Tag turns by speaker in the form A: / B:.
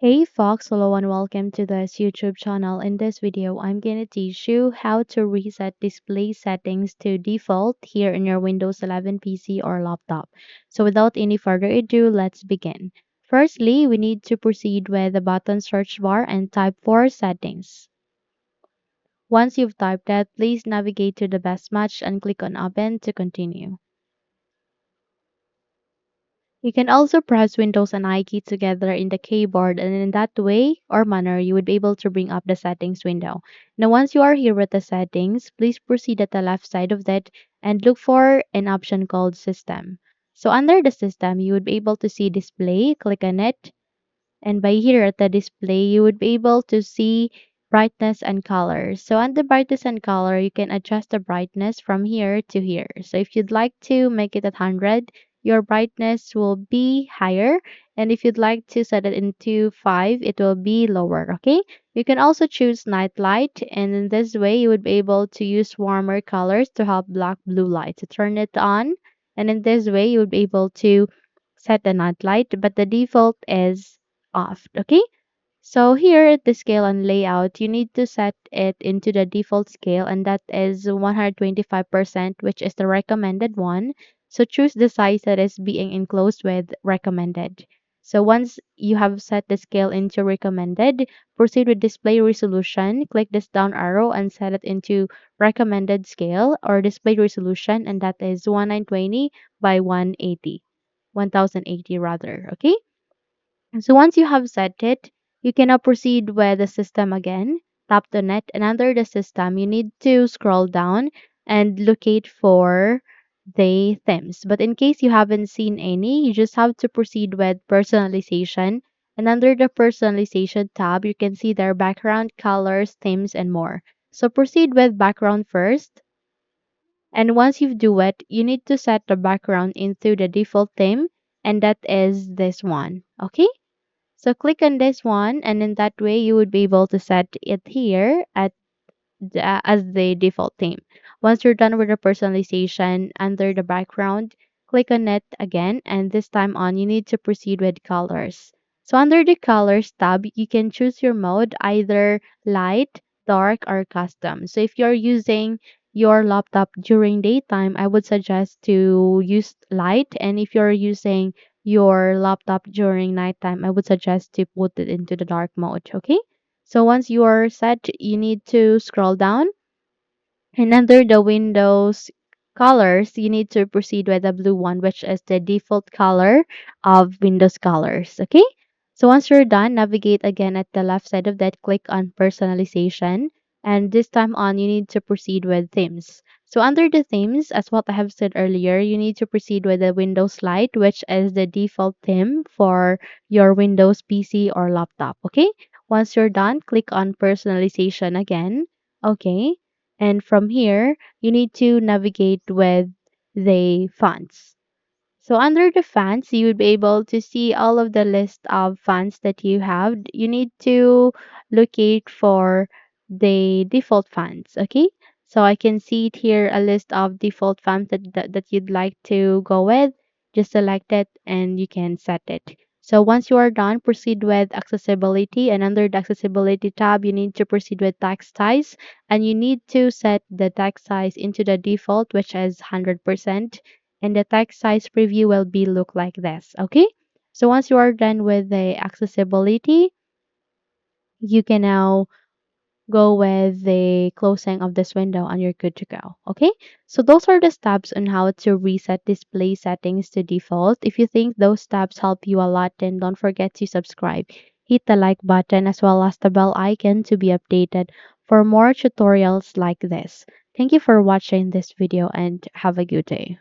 A: Hey Fox, hello and welcome to this YouTube channel. In this video, I'm gonna teach you how to reset display settings to default here in your Windows 11 PC or laptop. So without any further ado, let's begin. Firstly, we need to proceed with the button search bar and type for settings. Once you've typed that, please navigate to the best match and click on open to continue. You can also press Windows and I key together in the keyboard, and in that way or manner you would be able to bring up the settings window. Now once you are here with the settings, please proceed at the left side of that and look for an option called system. So under the system, you would be able to see display, click on it, and by here at the display, you would be able to see brightness and color. So on the brightness and color, you can adjust the brightness from here to here. So if you'd like to make it at 100, your brightness will be higher. And if you'd like to set it into 5, it will be lower. Okay. You can also choose night light. And in this way, you would be able to use warmer colors to help block blue light. So turn it on. And in this way, you would be able to set the night light, but the default is off. Okay. So here at the scale and layout, you need to set it into the default scale, and that is 125%, which is the recommended one. So choose the size that is being enclosed with recommended. So once you have set the scale into recommended, proceed with display resolution. Click this down arrow and set it into recommended scale or display resolution, and that is 1920 by 180, 1080 rather. Okay. So once you have set it, you can now proceed with the system again. Tap on it, and under the system, you need to scroll down and locate for the themes. But in case you haven't seen any, you just have to proceed with personalization. And under the personalization tab, you can see their background, colors, themes, and more. So proceed with background first. And once you do it, you need to set the background into the default theme, and that is this one. Okay? So click on this one, and in that way you would be able to set it here as the default theme. Once you're done with the personalization under the background, click on it again, and this time on you need to proceed with colors. So under the colors tab, you can choose your mode, either light, dark, or custom. So if you're using your laptop during daytime, I would suggest to use light, and if you're using your laptop during nighttime, I would suggest to put it into the dark mode. Okay. So once you are set, you need to scroll down, and under the Windows colors, you need to proceed with the blue one, which is the default color of Windows colors. Okay. So once you're done, navigate again at the left side of that, click on personalization. And this time on, you need to proceed with themes. So under the themes, as what I have said earlier, you need to proceed with the Windows Lite, which is the default theme for your Windows PC or laptop. Okay. Once you're done, click on personalization again. Okay. And from here, you need to navigate with the fonts. So under the fonts, you would be able to see all of the list of fonts that you have. You need to locate for the default fonts. Okay. So I can see it here a list of default fonts that you'd like to go with. Just select it and you can set it. So once you are done, proceed with accessibility, and under the accessibility tab, you need to proceed with text size, and you need to set the text size into the default, which is 100%, and the text size preview will be look like this. Okay. So once you are done with the accessibility, you can now go with the closing of this window and you're good to go. Okay. So those are the steps on how to reset display settings to default. If you think those steps help you a lot, then don't forget to subscribe. Hit the like button as well as the bell icon to be updated for more tutorials like this. Thank you for watching this video and have a good day.